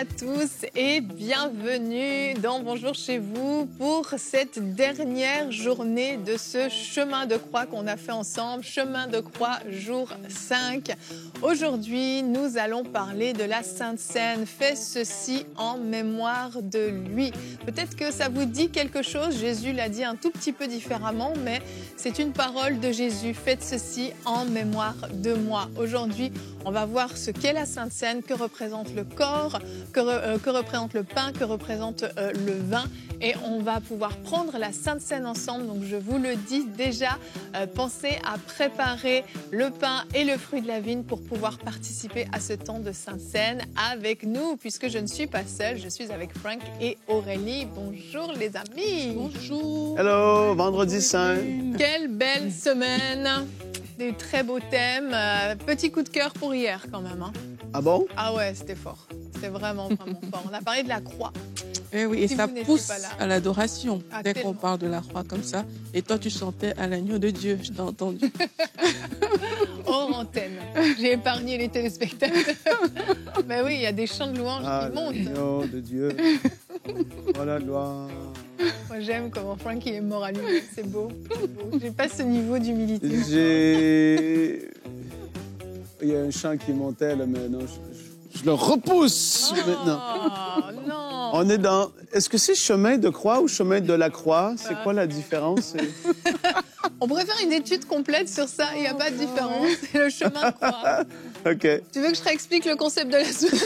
à tous et bienvenue dans Bonjour chez vous pour cette dernière journée de ce chemin de croix qu'on a fait ensemble, chemin de croix jour 5. Aujourd'hui, nous allons parler de la Sainte Seine. Fais ceci en mémoire de lui. Peut-être que ça vous dit quelque chose, Jésus l'a dit un tout petit peu différemment, mais c'est une parole de Jésus. Faites ceci en mémoire de moi. Aujourd'hui, on va voir ce qu'est la Sainte Seine, que représente le corps, que représente le pain, que représente le vin. Et on va pouvoir prendre la Sainte Seine ensemble. Donc je vous le dis déjà, pensez à préparer le pain et le fruit de la vigne pour pouvoir participer à ce temps de Sainte Seine avec nous, puisque je ne suis pas seule, je suis avec Frank et Aurélie. Bonjour les amis. Bonjour. Hello, vendredi saint. Quelle belle semaine. Des très beaux thèmes. Petit coup de cœur pour hier quand même. Hein. Ah bon? Ah ouais, c'était fort. C'était vraiment, vraiment fort. On a parlé de la croix. Eh oui, et Si ça vous n'étiez pousse pas là. à l'adoration Ah, dès tellement. qu'on parle de la croix comme ça. Et toi, tu chantais à l'agneau de Dieu, je t'ai entendu. Hors antenne. J'ai épargné les téléspectateurs. Mais oui, il y a des chants de louanges qui montent. L'agneau de Dieu. Oh la gloire. Moi, j'aime comment Frank il est mort à lui. C'est beau. C'est beau. J'ai pas ce niveau d'humilité. Il y a un chant qui montait, là, mais non, je le repousse maintenant. Oh non. On est dans... Est-ce que c'est chemin de croix ou chemin de la croix? C'est quoi la différence? On pourrait faire une étude complète sur ça. Il n'y a pas de différence. C'est le chemin de croix. OK. Tu veux que je te réexplique le concept de la semaine?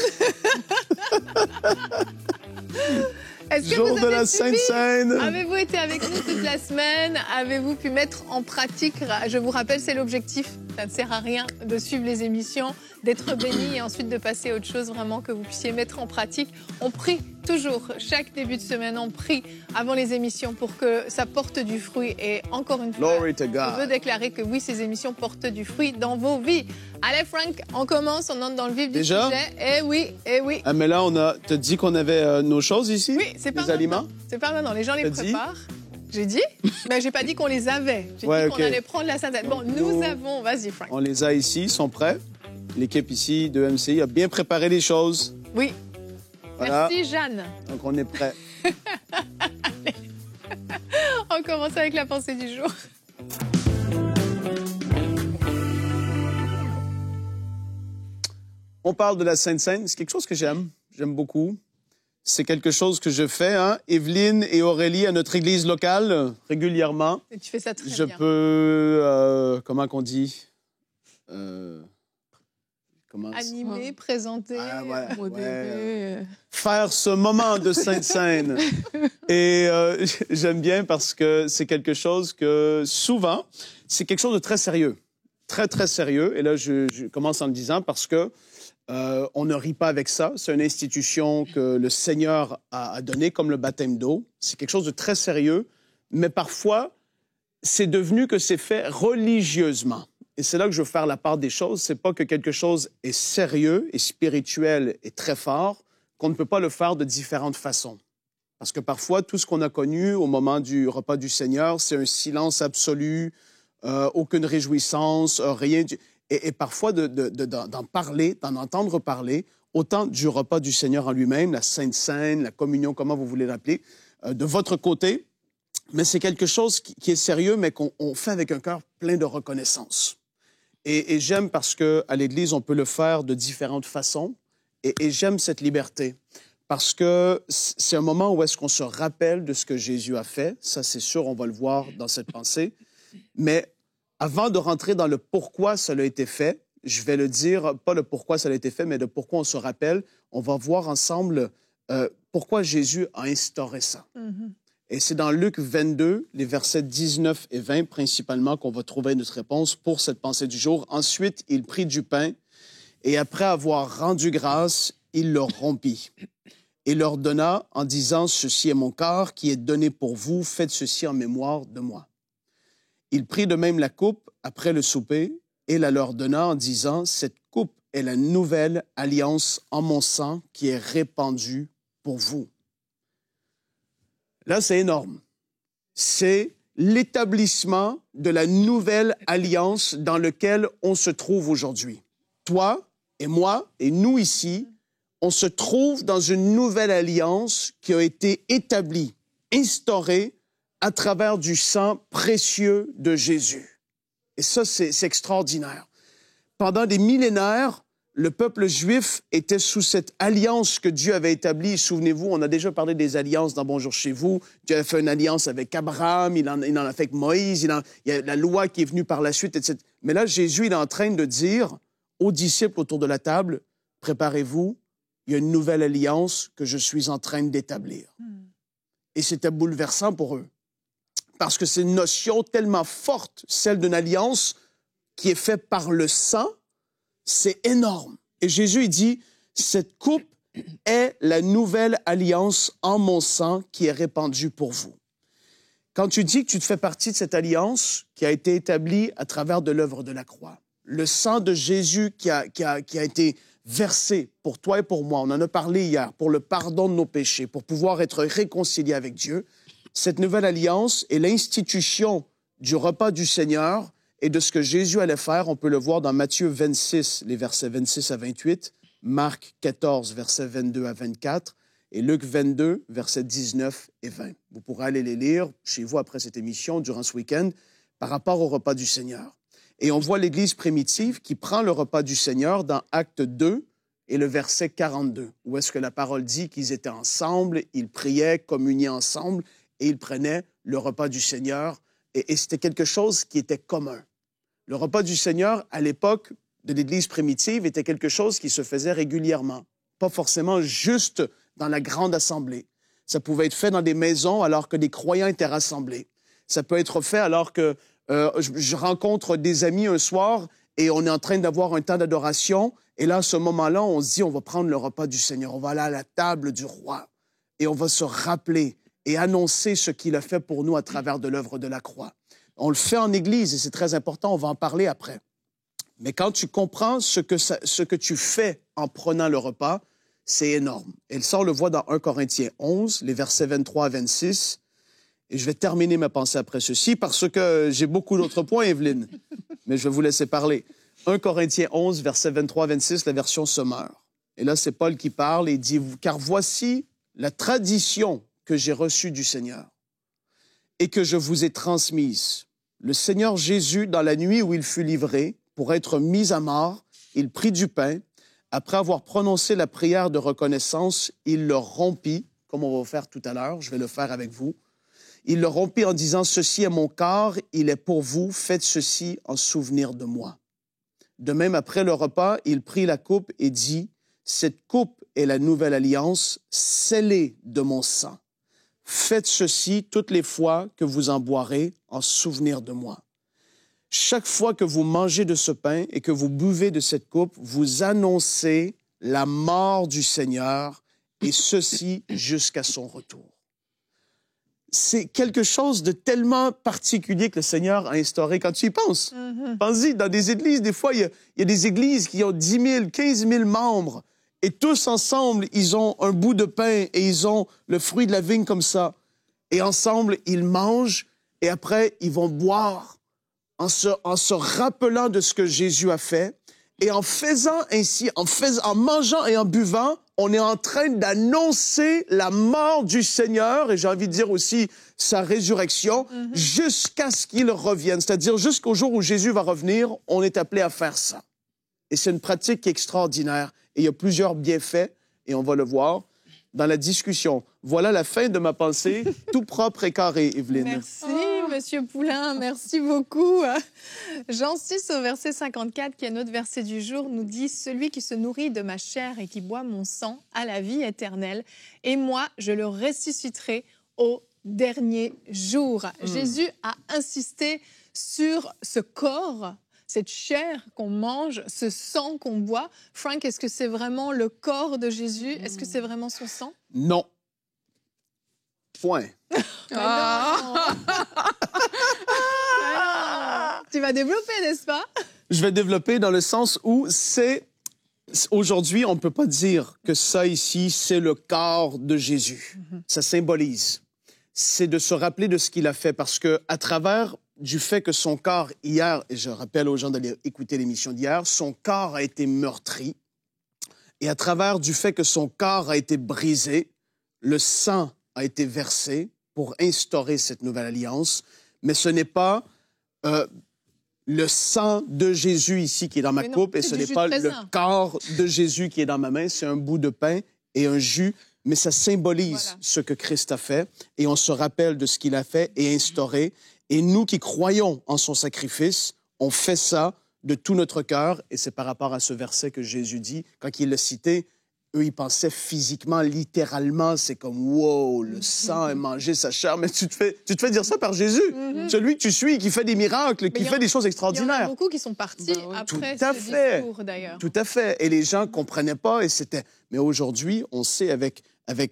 Est-ce que Jour vous de avez la suivi? Sainte Seine. Avez-vous été avec nous toute la semaine? Avez-vous pu mettre en pratique? Je vous rappelle, c'est l'objectif. Ça ne sert à rien de suivre les émissions, d'être béni et ensuite de passer à autre chose, vraiment que vous puissiez mettre en pratique. On prie toujours, chaque début de semaine, on prie avant les émissions pour que ça porte du fruit. Et encore une fois, Glory to je veux God. déclarer que oui, ces émissions portent du fruit dans vos vies. Allez Frank, on commence, on entre dans le vif du Déjà? sujet. Eh oui, eh oui. Ah, mais là, on a... T'as dit qu'on avait nos choses ici? Oui, c'est pas Les aliments? maintenant. C'est pas maintenant. Les gens les T'as dit? préparent. J'ai dit, mais j'ai pas dit qu'on les avait. J'ai Ouais, dit qu'on ok. allait prendre la Sainte Seine. Bon, nous Nous- avons. Vas-y, Frank. On les a ici, ils sont prêts. L'équipe ici de MCI a bien préparé les choses. Oui. Voilà. Merci, Jeanne. Donc, on est prêts. On commence avec la pensée du jour. On parle de la Sainte Seine. C'est quelque chose que j'aime. J'aime beaucoup. C'est quelque chose que je fais, hein. Evelyne et Aurélie à notre église locale, régulièrement. Et tu fais ça très Je bien. peux, comment qu'on dit? Comment ça? Animer, présenter. Ah, ouais, Modéré. Faire ce moment de Sainte Seine. Et j'aime bien parce que c'est quelque chose que, souvent, c'est quelque chose de très sérieux. Très, très sérieux. Et là, je commence en le disant parce que on ne rit pas avec ça. C'est une institution que le Seigneur a donnée, comme le baptême d'eau. C'est quelque chose de très sérieux, mais parfois, c'est devenu que c'est fait religieusement. Et c'est là que je veux faire la part des choses. C'est pas que quelque chose est sérieux et spirituel et très fort, qu'on ne peut pas le faire de différentes façons. Parce que parfois, tout ce qu'on a connu au moment du repas du Seigneur, c'est un silence absolu, aucune réjouissance, rien. Et parfois, d'en parler, d'en entendre parler, autant du repas du Seigneur en lui-même, la Sainte Seine, la communion, comment vous voulez l'appeler, de votre côté. Mais c'est quelque chose qui est sérieux, mais qu'on fait avec un cœur plein de reconnaissance. Et j'aime parce qu'à l'Église, on peut le faire de différentes façons. Et j'aime cette liberté. Parce que c'est un moment où est-ce qu'on se rappelle de ce que Jésus a fait. Ça, c'est sûr, on va le voir dans cette pensée. Mais avant de rentrer dans le pourquoi ça a été fait, je vais le dire, pas le pourquoi ça a été fait, mais le pourquoi on se rappelle. On va voir ensemble pourquoi Jésus a instauré ça. Mhm. Et c'est dans Luc 22, les versets 19 et 20 principalement, qu'on va trouver notre réponse pour cette pensée du jour. Ensuite, il prit du pain et après avoir rendu grâce, il le rompit et leur donna en disant « Ceci est mon corps qui est donné pour vous, faites ceci en mémoire de moi. » Il prit de même la coupe après le souper et la leur donna en disant « Cette coupe est la nouvelle alliance en mon sang qui est répandue pour vous. » Là, c'est énorme. C'est l'établissement de la nouvelle alliance dans laquelle on se trouve aujourd'hui. Toi et moi et nous ici, on se trouve dans une nouvelle alliance qui a été établie, instaurée à travers du sang précieux de Jésus. Et ça, c'est extraordinaire. Pendant des millénaires, le peuple juif était sous cette alliance que Dieu avait établie. Souvenez-vous, on a déjà parlé des alliances dans Bonjour chez vous. Dieu a fait une alliance avec Abraham, il en a fait avec Moïse, il y a la loi qui est venue par la suite, etc. Mais là, Jésus il est en train de dire aux disciples autour de la table, « Préparez-vous, il y a une nouvelle alliance que je suis en train d'établir. » Et c'était bouleversant pour eux. Parce que c'est une notion tellement forte, celle d'une alliance qui est faite par le sang, c'est énorme. Et Jésus, il dit, cette coupe est la nouvelle alliance en mon sang qui est répandue pour vous. Quand tu dis que tu te fais partie de cette alliance qui a été établie à travers de l'œuvre de la croix, le sang de Jésus qui a été versé pour toi et pour moi, on en a parlé hier, pour le pardon de nos péchés, pour pouvoir être réconcilié avec Dieu, cette nouvelle alliance est l'institution du repas du Seigneur et de ce que Jésus allait faire. On peut le voir dans Matthieu 26, les versets 26 à 28, Marc 14, versets 22 à 24, et Luc 22, versets 19 et 20. Vous pourrez aller les lire chez vous après cette émission, durant ce week-end, par rapport au repas du Seigneur. Et on voit l'Église primitive qui prend le repas du Seigneur dans Acte 2 et le verset 42, où est-ce que la parole dit qu'ils étaient ensemble, ils priaient, communiaient ensemble, et ils prenaient le repas du Seigneur, et c'était quelque chose qui était commun. Le repas du Seigneur, à l'époque de l'Église primitive, était quelque chose qui se faisait régulièrement, pas forcément juste dans la grande assemblée. Ça pouvait être fait dans des maisons alors que des croyants étaient rassemblés. Ça peut être fait alors que je rencontre des amis un soir et on est en train d'avoir un temps d'adoration, et là, à ce moment-là, on se dit, on va prendre le repas du Seigneur, on va aller à la table du roi, et on va se rappeler et annoncer ce qu'il a fait pour nous à travers de l'œuvre de la croix. On le fait en Église et c'est très important, on va en parler après. Mais quand tu comprends ce que tu fais en prenant le repas, c'est énorme. Et ça, on le voit dans 1 Corinthiens 11, les versets 23 à 26. Et je vais terminer ma pensée après ceci parce que j'ai beaucoup d'autres points, Evelyne, mais je vais vous laisser parler. 1 Corinthiens 11, versets 23 à 26, la version Sommeur. Et là, c'est Paul qui parle et dit « Car voici la tradition que j'ai reçue du Seigneur et que je vous ai transmise. Le Seigneur Jésus, dans la nuit où il fut livré, pour être mis à mort, il prit du pain. Après avoir prononcé la prière de reconnaissance, il le rompit, comme on va faire tout à l'heure, je vais le faire avec vous. Il le rompit en disant « Ceci est mon corps, il est pour vous, faites ceci en souvenir de moi. » De même, après le repas, il prit la coupe et dit « Cette coupe est la nouvelle alliance, scellée de mon sang. Faites ceci toutes les fois que vous en boirez en souvenir de moi. Chaque fois que vous mangez de ce pain et que vous buvez de cette coupe, vous annoncez la mort du Seigneur, et ceci jusqu'à son retour. » C'est quelque chose de tellement particulier que le Seigneur a instauré quand tu y penses. Pense-y, dans des églises, des fois, il y a des églises qui ont 10 000, 15 000 membres, et tous ensemble, ils ont un bout de pain et ils ont le fruit de la vigne comme ça. Et ensemble, ils mangent et après, ils vont boire en se rappelant de ce que Jésus a fait. Et en faisant ainsi, en mangeant et en buvant, on est en train d'annoncer la mort du Seigneur, et j'ai envie de dire aussi sa résurrection, jusqu'à ce qu'il revienne. C'est-à-dire jusqu'au jour où Jésus va revenir, on est appelé à faire ça. Et c'est une pratique qui est extraordinaire. Et il y a plusieurs bienfaits, et on va le voir dans la discussion. Voilà la fin de ma pensée, tout propre et carré, Evelyne. Merci, Monsieur Poulain, merci beaucoup. Jean 6 au verset 54, qui est notre verset du jour, nous dit « Celui qui se nourrit de ma chair et qui boit mon sang a la vie éternelle, et moi, je le ressusciterai au dernier jour. » Jésus a insisté sur ce corps, cette chair qu'on mange, ce sang qu'on boit. Frank, est-ce que c'est vraiment le corps de Jésus? Est-ce que c'est vraiment son sang? Non. Point. Tu vas développer, n'est-ce pas? Je vais développer dans le sens où c'est... Aujourd'hui, on ne peut pas dire que ça ici, c'est le corps de Jésus. Ça symbolise. C'est de se rappeler de ce qu'il a fait parce que à travers du fait que son corps, hier, et je rappelle aux gens d'aller écouter l'émission d'hier, son corps a été meurtri Et à travers du fait que son corps a été brisé, le sang a été versé pour instaurer cette nouvelle alliance. Mais ce n'est pas le sang de Jésus ici qui est dans ma coupe et ce n'est pas le corps de Jésus qui est dans ma main. C'est un bout de pain et un jus, mais ça symbolise ce que Christ a fait et on se rappelle de ce qu'il a fait et instauré. Et nous qui croyons en son sacrifice, on fait ça de tout notre cœur et c'est par rapport à ce verset que Jésus dit, quand il l'a cité, eux, ils pensaient physiquement, littéralement, c'est comme, wow, le sang a mangé sa chair. Mais tu te fais dire ça par Jésus, celui que tu suis, qui fait des miracles, qui fait des choses extraordinaires. Il y en a beaucoup qui sont partis après ce discours, d'ailleurs. Tout à fait. Et les gens ne comprenaient pas. Et c'était... Mais aujourd'hui, on sait avec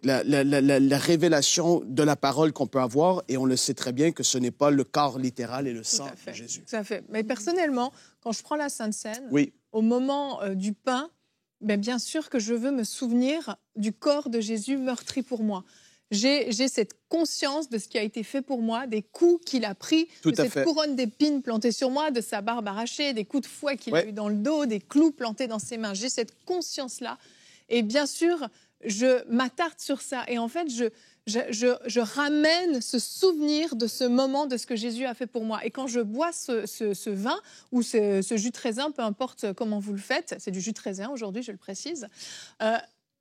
la révélation de la parole qu'on peut avoir, et on le sait très bien que ce n'est pas le corps littéral et le sang de Jésus. Tout à fait. Mais personnellement, quand je prends la Sainte Seine, oui. Au moment du pain, ben bien sûr que je veux me souvenir du corps de Jésus meurtri pour moi. J'ai cette conscience de ce qui a été fait pour moi, des coups qu'il a pris, de cette couronne d'épines plantée sur moi, de sa barbe arrachée, des coups de fouet qu'il a eu dans le dos, des clous plantés dans ses mains. J'ai cette conscience-là. Et bien sûr, je m'attarde sur ça. Et en fait, je ramène ce souvenir de ce moment, de ce que Jésus a fait pour moi. Et quand je bois ce vin ou ce jus de raisin, peu importe comment vous le faites, c'est du jus de raisin aujourd'hui, je le précise,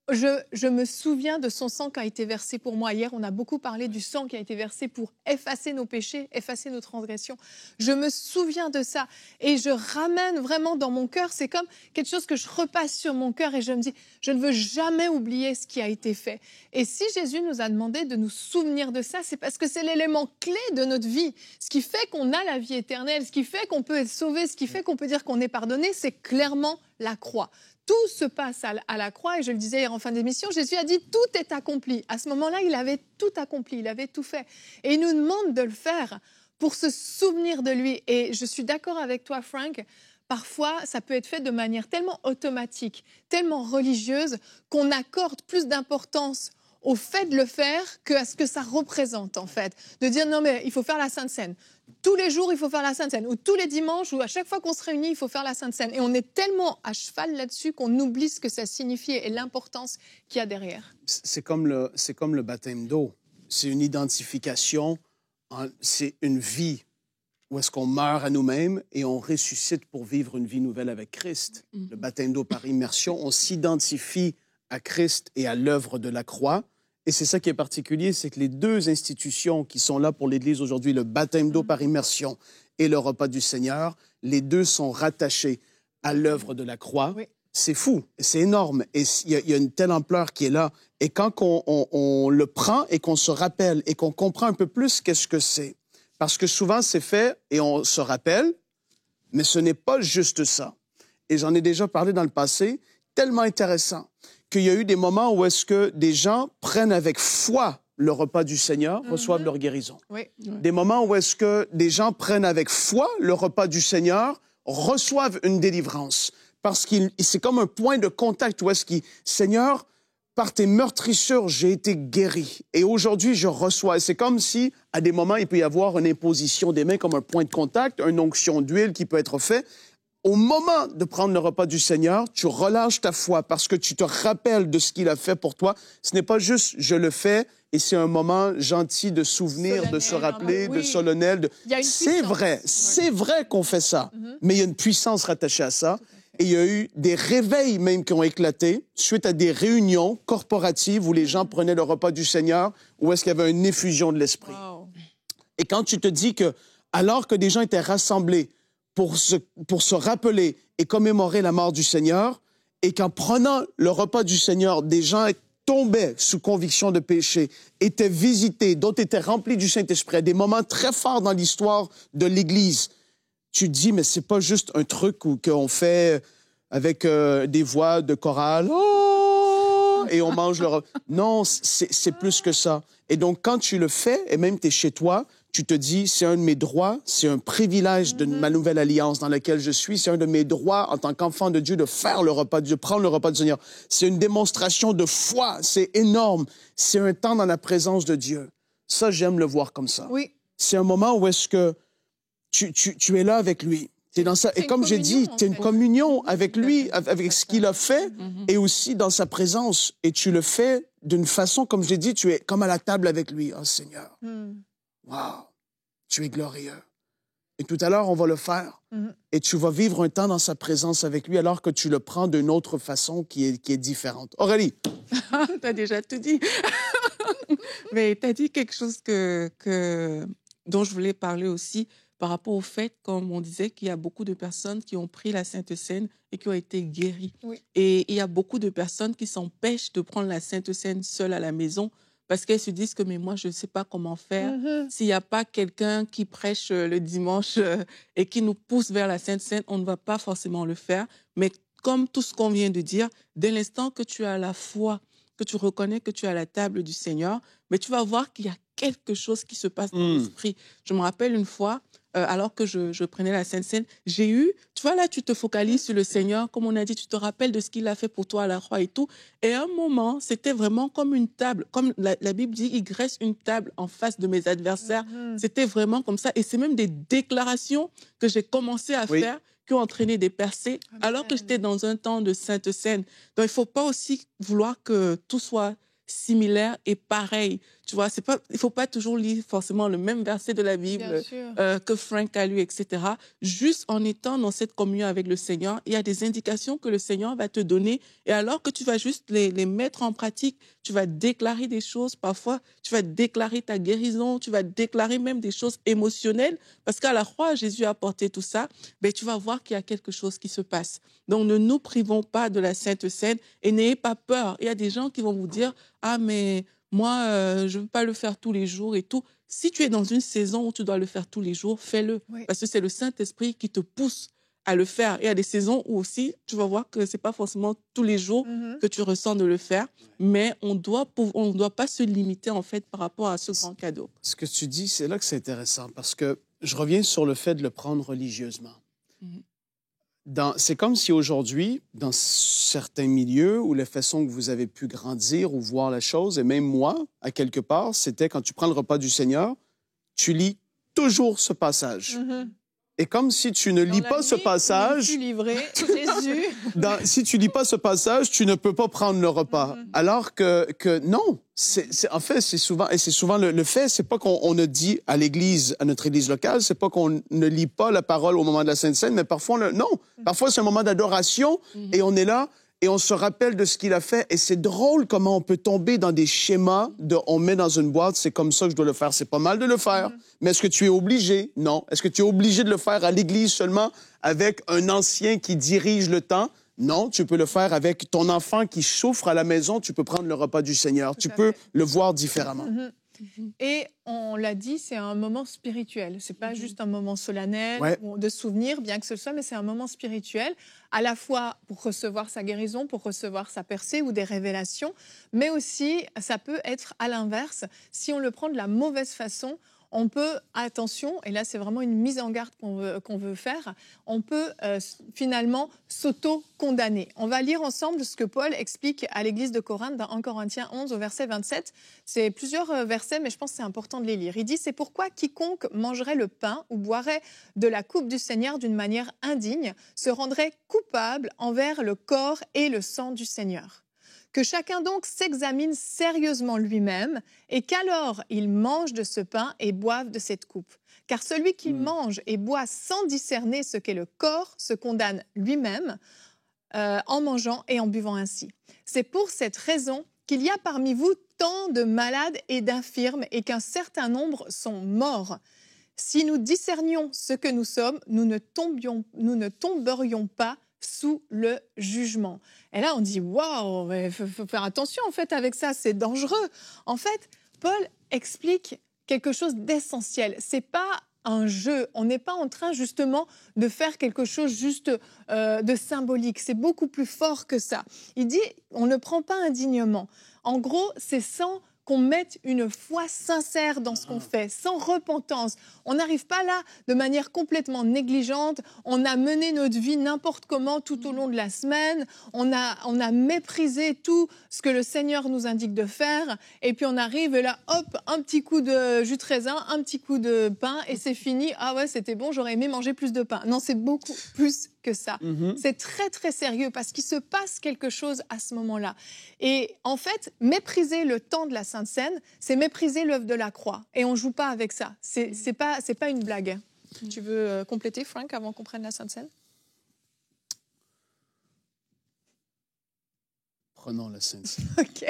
je me souviens de son sang qui a été versé pour moi. Hier, on a beaucoup parlé du sang qui a été versé pour effacer nos péchés, effacer nos transgressions. Je me souviens de ça et je ramène vraiment dans mon cœur. C'est comme quelque chose que je repasse sur mon cœur et je me dis, je ne veux jamais oublier ce qui a été fait. Et si Jésus nous a demandé de nous souvenir de ça, c'est parce que c'est l'élément clé de notre vie. Ce qui fait qu'on a la vie éternelle, ce qui fait qu'on peut être sauvé, ce qui fait qu'on peut dire qu'on est pardonné, c'est clairement la croix. Tout se passe à la croix, et je le disais hier en fin d'émission, Jésus a dit « tout est accompli ». À ce moment-là, il avait tout accompli, il avait tout fait. Et il nous demande de le faire pour se souvenir de lui. Et je suis d'accord avec toi, Frank, parfois, ça peut être fait de manière tellement automatique, tellement religieuse, qu'on accorde plus d'importance au fait de le faire qu'à ce que ça représente, en fait. De dire « non, mais il faut faire la Sainte Seine ». Tous les jours, il faut faire la Sainte Seine, ou tous les dimanches, ou à chaque fois qu'on se réunit, il faut faire la Sainte Seine. Et on est tellement à cheval là-dessus qu'on oublie ce que ça signifie et l'importance qu'il y a derrière. C'est comme le baptême d'eau. C'est une identification, c'est une vie où est-ce qu'on meurt à nous-mêmes et on ressuscite pour vivre une vie nouvelle avec Christ. Le baptême d'eau par immersion, on s'identifie à Christ et à l'œuvre de la croix. Et c'est ça qui est particulier, c'est que les deux institutions qui sont là pour l'Église aujourd'hui, le baptême d'eau par immersion et le repas du Seigneur, les deux sont rattachés à l'œuvre de la croix. Oui. C'est fou, c'est énorme, et il y a une telle ampleur qui est là. Et quand on le prend et qu'on se rappelle et qu'on comprend un peu plus qu'est-ce que c'est, parce que souvent c'est fait et on se rappelle, mais ce n'est pas juste ça. Et j'en ai déjà parlé dans le passé, tellement intéressant, qu'il y a eu des moments où est-ce que des gens prennent avec foi le repas du Seigneur, reçoivent leur guérison. Oui. Des moments où est-ce que des gens prennent avec foi le repas du Seigneur, reçoivent une délivrance. Parce que c'est comme un point de contact où est-ce qu'il... Seigneur, par tes meurtrissures, j'ai été guéri. Et aujourd'hui, je reçois. Et c'est comme si, à des moments, il peut y avoir une imposition des mains comme un point de contact, une onction d'huile qui peut être faite. Au moment de prendre le repas du Seigneur, tu relâches ta foi parce que tu te rappelles de ce qu'il a fait pour toi. Ce n'est pas juste « je le fais » et c'est un moment gentil de souvenir, solennel, de se rappeler, de solennel. C'est vrai qu'on fait ça, mais il y a une puissance rattachée à ça. Et il y a eu des réveils même qui ont éclaté suite à des réunions corporatives où les gens prenaient le repas du Seigneur, où est-ce qu'il y avait une effusion de l'Esprit. Wow. Et quand tu te dis que, alors que des gens étaient rassemblés pour se rappeler et commémorer la mort du Seigneur, et qu'en prenant le repas du Seigneur, des gens tombaient sous conviction de péché, étaient visités, d'autres étaient remplis du Saint-Esprit, à des moments très forts dans l'histoire de l'Église. Tu te dis, mais c'est pas juste un truc qu'on fait avec des voix de chorale, oh, et on mange le repas. Non, c'est plus que ça. Et donc, quand tu le fais, et même tu es chez toi, tu te dis, c'est un de mes droits, c'est un privilège de ma nouvelle alliance dans laquelle je suis, c'est un de mes droits en tant qu'enfant de Dieu de faire le repas, de prendre le repas du Seigneur. C'est une démonstration de foi, c'est énorme. C'est un temps dans la présence de Dieu. Ça, j'aime le voir comme ça. Oui. C'est un moment où est-ce que tu es là avec lui, T'es dans ça. Et comme j'ai dit, tu as une communion avec lui, avec ce qu'il a fait, et aussi dans sa présence. Et tu le fais d'une façon, comme j'ai dit, tu es comme à la table avec lui. Oh Seigneur, wow, tu es glorieux. Et tout à l'heure, on va le faire. Et tu vas vivre un temps dans sa présence avec lui alors que tu le prends d'une autre façon qui est différente. Aurélie. Tu as déjà tout dit. Mais tu as dit quelque chose dont je voulais parler aussi par rapport au fait, comme on disait, qu'il y a beaucoup de personnes qui ont pris la Sainte Seine et qui ont été guéries. Oui. Et il y a beaucoup de personnes qui s'empêchent de prendre la Sainte Seine seule à la maison parce qu'elles se disent que mais moi, je ne sais pas comment faire. S'il n'y a pas quelqu'un qui prêche le dimanche et qui nous pousse vers la Sainte Seine, on ne va pas forcément le faire. Mais comme tout ce qu'on vient de dire, dès l'instant que tu as la foi, que tu reconnais que tu es à la table du Seigneur, mais tu vas voir qu'il y a quelque chose qui se passe dans l'esprit. Je me rappelle une fois, alors que je prenais la Sainte Seine, j'ai eu, tu vois là, tu te focalises sur le Seigneur, comme on a dit, tu te rappelles de ce qu'il a fait pour toi à la croix et tout. Et à un moment, c'était vraiment comme une table, comme la Bible dit, il dresse une table en face de mes adversaires. C'était vraiment comme ça. Et c'est même des déclarations que j'ai commencé à faire qui ont entraîné des percées, alors que j'étais dans un temps de Sainte Seine. Donc, il ne faut pas aussi vouloir que tout soit similaire et pareil. Tu vois, il ne faut pas toujours lire forcément le même verset de la Bible que Frank a lu, etc. Juste en étant dans cette communion avec le Seigneur, il y a des indications que le Seigneur va te donner. Et alors que tu vas juste les mettre en pratique, tu vas déclarer des choses. Parfois, tu vas déclarer ta guérison, tu vas déclarer même des choses émotionnelles. Parce qu'à la croix, Jésus a apporté tout ça. Ben, tu vas voir qu'il y a quelque chose qui se passe. Donc, ne nous privons pas de la Sainte Seine et n'ayez pas peur. Il y a des gens qui vont vous dire « Ah, mais moi, je ne veux pas le faire tous les jours et tout. » Si tu es dans une saison où tu dois le faire tous les jours, fais-le. Oui. Parce que c'est le Saint-Esprit qui te pousse à le faire. Il y a des saisons où aussi, tu vas voir que ce n'est pas forcément tous les jours que tu ressens de le faire, mais on ne doit pas se limiter en fait par rapport à ce grand cadeau. Ce que tu dis, c'est là que c'est intéressant parce que je reviens sur le fait de le prendre religieusement. C'est comme si aujourd'hui, dans certains milieux ou la façon que vous avez pu grandir ou voir la chose, et même moi, à quelque part, c'était quand tu prends le repas du Seigneur, tu lis toujours ce passage. Et comme si tu ne lis pas ce passage, si tu lis pas ce passage, tu ne peux pas prendre le repas. Alors que non, en fait, c'est souvent, et c'est souvent le fait, c'est pas qu'on ne dit à l'église, à notre église locale, c'est pas qu'on ne lit pas la parole au moment de la Sainte Seine, mais parfois, non. Parfois, c'est un moment d'adoration et on est là et on se rappelle de ce qu'il a fait. Et c'est drôle comment on peut tomber dans des schémas on met dans une boîte, c'est comme ça que je dois le faire. C'est pas mal de le faire. Mais est-ce que tu es obligé? Non. Est-ce que tu es obligé de le faire à l'église seulement avec un ancien qui dirige le temps? Non, tu peux le faire avec ton enfant qui souffre à la maison. Tu peux prendre le repas du Seigneur. Tu peux le voir différemment. Et on l'a dit, c'est un moment spirituel. C'est pas juste un moment solennel ou de souvenir, bien que ce soit, mais c'est un moment spirituel, à la fois pour recevoir sa guérison, pour recevoir sa percée ou des révélations, mais aussi, ça peut être à l'inverse, si on le prend de la mauvaise façon. On peut, attention, et là c'est vraiment une mise en garde qu'on veut faire, on peut finalement s'auto-condamner. On va lire ensemble ce que Paul explique à l'église de Corinthe dans 1 Corinthiens 11 au verset 27. C'est plusieurs versets, mais je pense que c'est important de les lire. Il dit « C'est pourquoi quiconque mangerait le pain ou boirait de la coupe du Seigneur d'une manière indigne se rendrait coupable envers le corps et le sang du Seigneur. » Que chacun donc s'examine sérieusement lui-même et qu'alors il mange de ce pain et boive de cette coupe. Car celui qui mange et boit sans discerner ce qu'est le corps se condamne lui-même en mangeant et en buvant ainsi. C'est pour cette raison qu'il y a parmi vous tant de malades et d'infirmes et qu'un certain nombre sont morts. Si nous discernions ce que nous sommes, nous ne tomberions pas sous le jugement. Et là, on dit, waouh, il faut faire attention en fait avec ça, c'est dangereux. En fait, Paul explique quelque chose d'essentiel. C'est pas un jeu. On n'est pas en train justement de faire quelque chose juste de symbolique. C'est beaucoup plus fort que ça. Il dit, on ne prend pas indignement. En gros, c'est sans qu'on mette une foi sincère dans ce qu'on fait, sans repentance. On n'arrive pas là de manière complètement négligente. On a mené notre vie n'importe comment tout au long de la semaine. On a méprisé tout ce que le Seigneur nous indique de faire. Et puis on arrive et là, hop, un petit coup de jus de raisin, un petit coup de pain et c'est fini. Ah ouais, c'était bon, j'aurais aimé manger plus de pain. Non, c'est beaucoup plus que ça. C'est très, très sérieux parce qu'il se passe quelque chose à ce moment-là. Et en fait, mépriser le temps de la Sainte Seine, c'est mépriser l'œuvre de la croix. Et on ne joue pas avec ça. C'est pas une blague. Tu veux compléter, Frank, avant qu'on prenne la Sainte Seine? Prenons la Sainte Seine. OK.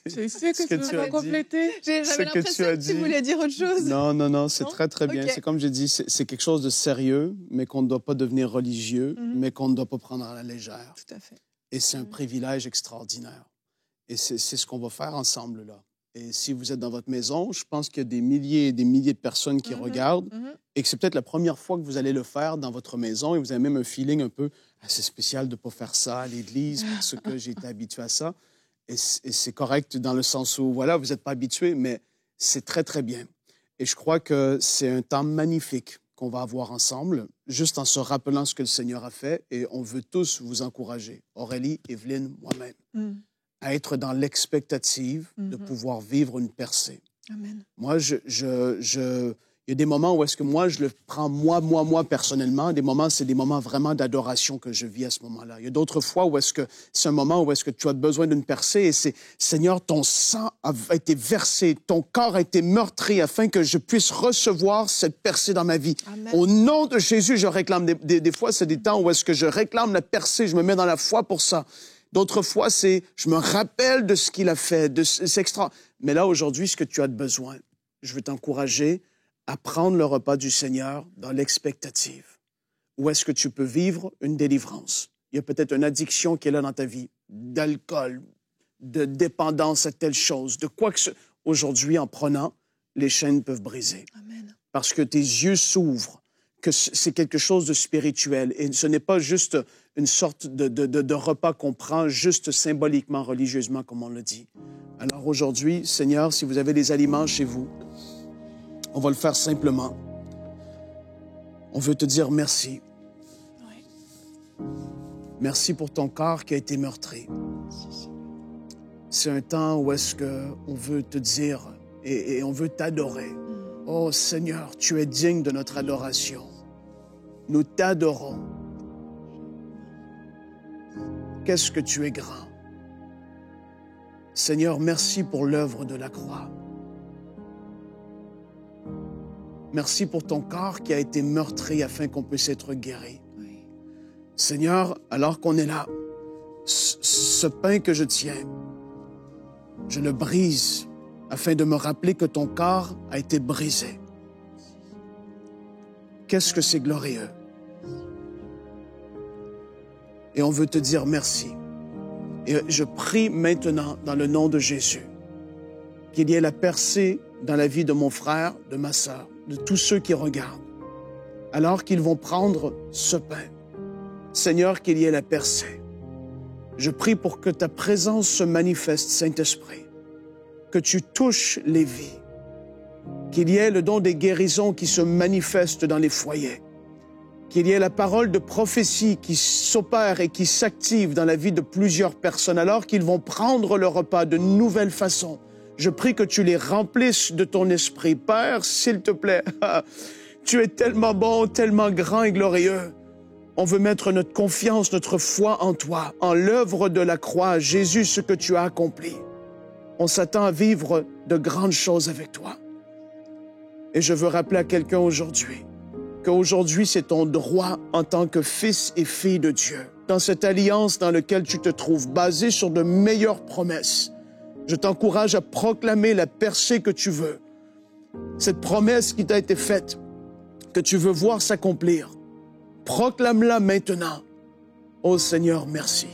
Je sais que tu vas compléter. J'avais l'impression que tu voulais dire autre chose. Non, c'est très, très bien. Okay. C'est comme j'ai dit, c'est quelque chose de sérieux, mais qu'on ne doit pas devenir religieux, mais qu'on ne doit pas prendre à la légère. Tout à fait. Et c'est un privilège extraordinaire. Et c'est ce qu'on va faire ensemble, là. Et si vous êtes dans votre maison, je pense qu'il y a des milliers et des milliers de personnes qui regardent et que c'est peut-être la première fois que vous allez le faire dans votre maison et vous avez même un feeling un peu assez spécial de ne pas faire ça à l'Église parce que j'ai été habitué à ça. Et c'est correct dans le sens où, voilà, vous n'êtes pas habitué, mais c'est très, très bien. Et je crois que c'est un temps magnifique qu'on va avoir ensemble, juste en se rappelant ce que le Seigneur a fait. Et on veut tous vous encourager, Aurélie, Evelyne, moi-même, à être dans l'expectative de pouvoir vivre une percée. Amen. Moi, il y a des moments où est-ce que moi, je le prends moi, personnellement. Des moments, c'est des moments vraiment d'adoration que je vis à ce moment-là. Il y a d'autres fois où est-ce que c'est un moment où est-ce que tu as besoin d'une percée et c'est, Seigneur, ton sang a été versé, ton corps a été meurtri afin que je puisse recevoir cette percée dans ma vie. Amen. Au nom de Jésus, je réclame. Des fois, c'est des temps où est-ce que je réclame la percée, je me mets dans la foi pour ça. D'autres fois, c'est je me rappelle de ce qu'il a fait, c'est extra. Mais là, aujourd'hui, ce que tu as de besoin, je veux t'encourager à prendre le repas du Seigneur dans l'expectative. Où est-ce que tu peux vivre une délivrance? Il y a peut-être une addiction qui est là dans ta vie, d'alcool, de dépendance à telle chose, de quoi que ce... Aujourd'hui, en prenant, les chaînes peuvent briser. Amen. Parce que tes yeux s'ouvrent, que c'est quelque chose de spirituel. Et ce n'est pas juste une sorte de repas qu'on prend juste symboliquement, religieusement, comme on le dit. Alors aujourd'hui, Seigneur, si vous avez des aliments chez vous, on va le faire simplement. On veut te dire merci. Oui. Merci pour ton corps qui a été meurtri. C'est un temps où est-ce qu'on veut te dire et on veut t'adorer. Oh Seigneur, tu es digne de notre adoration. Nous t'adorons. Qu'est-ce que tu es grand. Seigneur, merci pour l'œuvre de la croix. Merci pour ton corps qui a été meurtri afin qu'on puisse être guéri. Oui. Seigneur, alors qu'on est là, ce pain que je tiens, je le brise afin de me rappeler que ton corps a été brisé. Qu'est-ce que c'est glorieux. Et on veut te dire merci. Et je prie maintenant dans le nom de Jésus qu'il y ait la percée dans la vie de mon frère, de ma sœur, de tous ceux qui regardent, alors qu'ils vont prendre ce pain. Seigneur, qu'il y ait la percée. Je prie pour que ta présence se manifeste, Saint-Esprit, que tu touches les vies, qu'il y ait le don des guérisons qui se manifestent dans les foyers, qu'il y ait la parole de prophétie qui s'opère et qui s'active dans la vie de plusieurs personnes, alors qu'ils vont prendre le repas de nouvelles façons. Je prie que tu les remplisses de ton esprit. Père, s'il te plaît, tu es tellement bon, tellement grand et glorieux. On veut mettre notre confiance, notre foi en toi, en l'œuvre de la croix, Jésus, ce que tu as accompli. On s'attend à vivre de grandes choses avec toi. Et je veux rappeler à quelqu'un aujourd'hui qu'aujourd'hui, c'est ton droit en tant que fils et fille de Dieu, dans cette alliance dans laquelle tu te trouves, basée sur de meilleures promesses. Je t'encourage à proclamer la percée que tu veux. Cette promesse qui t'a été faite, que tu veux voir s'accomplir. Proclame-la maintenant. Ô Seigneur, merci.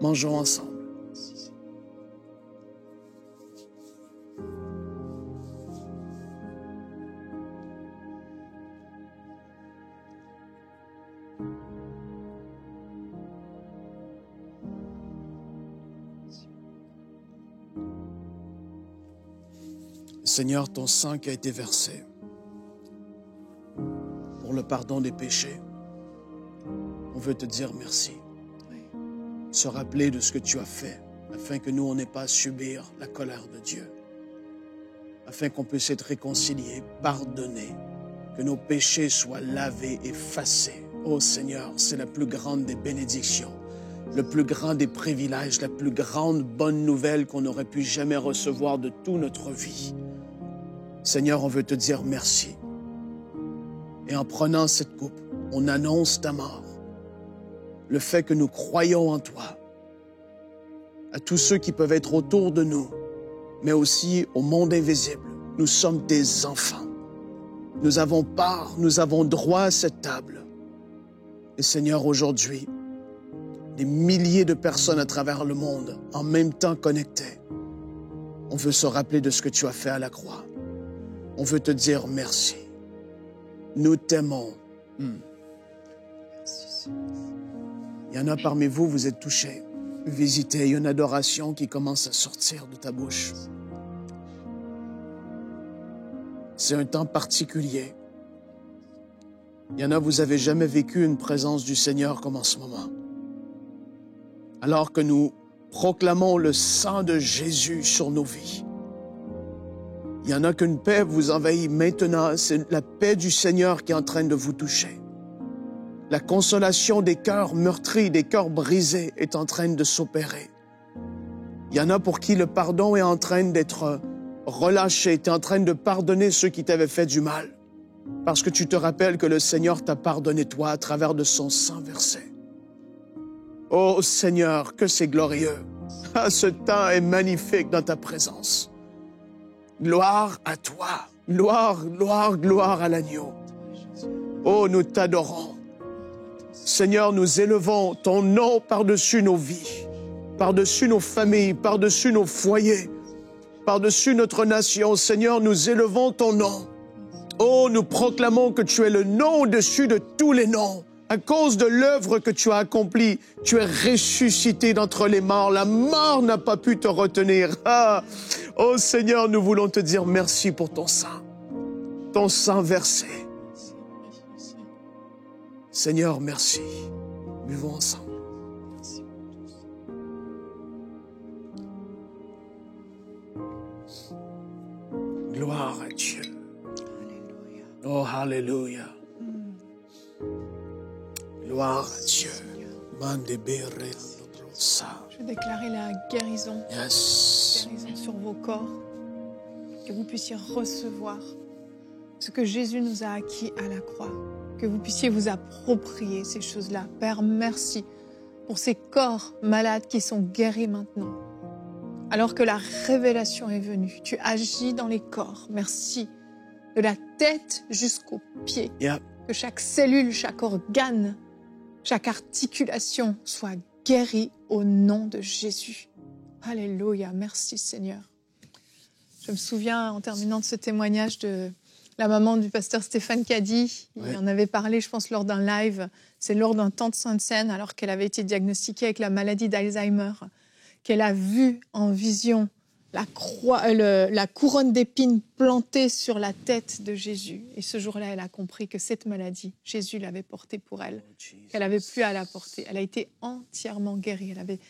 Mangeons ensemble. Seigneur, ton sang qui a été versé pour le pardon des péchés, on veut te dire merci. Se rappeler de ce que tu as fait, afin que nous, on n'ait pas à subir la colère de Dieu, afin qu'on puisse être réconciliés, pardonnés, que nos péchés soient lavés, effacés. Oh Seigneur, c'est la plus grande des bénédictions, le plus grand des privilèges, la plus grande bonne nouvelle qu'on aurait pu jamais recevoir de toute notre vie. Seigneur, on veut te dire merci. Et en prenant cette coupe, on annonce ta mort, le fait que nous croyons en toi, à tous ceux qui peuvent être autour de nous, mais aussi au monde invisible. Nous sommes des enfants. Nous avons part, nous avons droit à cette table. Et Seigneur, aujourd'hui, des milliers de personnes à travers le monde, en même temps connectées, on veut se rappeler de ce que tu as fait à la croix. On veut te dire merci. Nous t'aimons. Il y en a parmi vous, vous êtes touchés. Visitez, il y a une adoration qui commence à sortir de ta bouche. C'est un temps particulier. Il y en a, vous n'avez jamais vécu une présence du Seigneur comme en ce moment. Alors que nous proclamons le sang de Jésus sur nos vies. Il y en a qu'une paix vous envahit maintenant. C'est la paix du Seigneur qui est en train de vous toucher. La consolation des cœurs meurtris, des cœurs brisés est en train de s'opérer. Il y en a pour qui le pardon est en train d'être relâché. Tu es en train de pardonner ceux qui t'avaient fait du mal. Parce que tu te rappelles que le Seigneur t'a pardonné toi à travers de son sang versé. Oh Seigneur, que c'est glorieux. Ah, ce temps est magnifique dans ta présence. Gloire à toi. Gloire, gloire, gloire à l'agneau. Oh, nous t'adorons. Seigneur, nous élevons ton nom par-dessus nos vies, par-dessus nos familles, par-dessus nos foyers, par-dessus notre nation. Seigneur, nous élevons ton nom. Oh, nous proclamons que tu es le nom au-dessus de tous les noms. À cause de l'œuvre que tu as accomplie, tu es ressuscité d'entre les morts. La mort n'a pas pu te retenir. Ah! Oh Seigneur, nous voulons te dire merci pour ton sang versé. Seigneur, merci. Buvons ensemble. Gloire à Dieu. Oh, alléluia. Gloire à Dieu. Je vais déclarer la guérison. Yes. Guérison sur vos corps. Que vous puissiez recevoir ce que Jésus nous a acquis à la croix. Que vous puissiez vous approprier ces choses-là. Père, merci pour ces corps malades qui sont guéris maintenant. Alors que la révélation est venue, tu agis dans les corps. Merci. De la tête jusqu'aux pieds. Yeah. Que chaque cellule, chaque organe, chaque articulation soit guérie au nom de Jésus. Alléluia. Merci Seigneur. Je me souviens, en terminant de ce témoignage, de la maman du pasteur Stéphane Caddy. Il en avait parlé, je pense, lors d'un live. C'est lors d'un temps de Sainte Seine, alors qu'elle avait été diagnostiquée avec la maladie d'Alzheimer, qu'elle a vu en vision la couronne d'épines plantée sur la tête de Jésus. Et ce jour-là, elle a compris que cette maladie, Jésus l'avait portée pour elle, qu'elle n'avait plus à la porter. Elle a été entièrement guérie. Elle avait une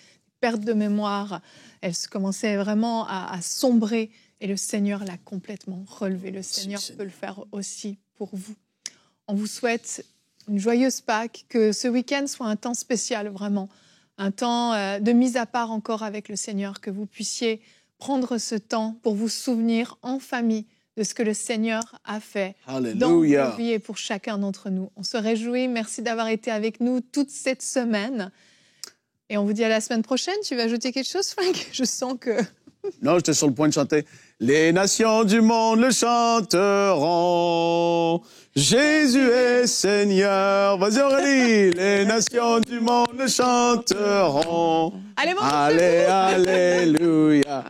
perte de mémoire. Elle commençait vraiment à sombrer. Et le Seigneur l'a complètement relevée. Le Seigneur peut le faire aussi pour vous. On vous souhaite une joyeuse Pâques, que ce week-end soit un temps spécial, vraiment. Un temps de mise à part encore avec le Seigneur, que vous puissiez prendre ce temps pour vous souvenir en famille de ce que le Seigneur a fait dans vos vies et pour chacun d'entre nous. On se réjouit. Merci d'avoir été avec nous toute cette semaine. Et on vous dit à la semaine prochaine. Tu veux ajouter quelque chose, Frank? Je sens que... Non, j'étais sur le point de chanter. Les nations du monde le chanteront. Jésus est Seigneur. Vas-y, Aurélie. Les nations du monde le chanteront. Allez, Allez, alléluia.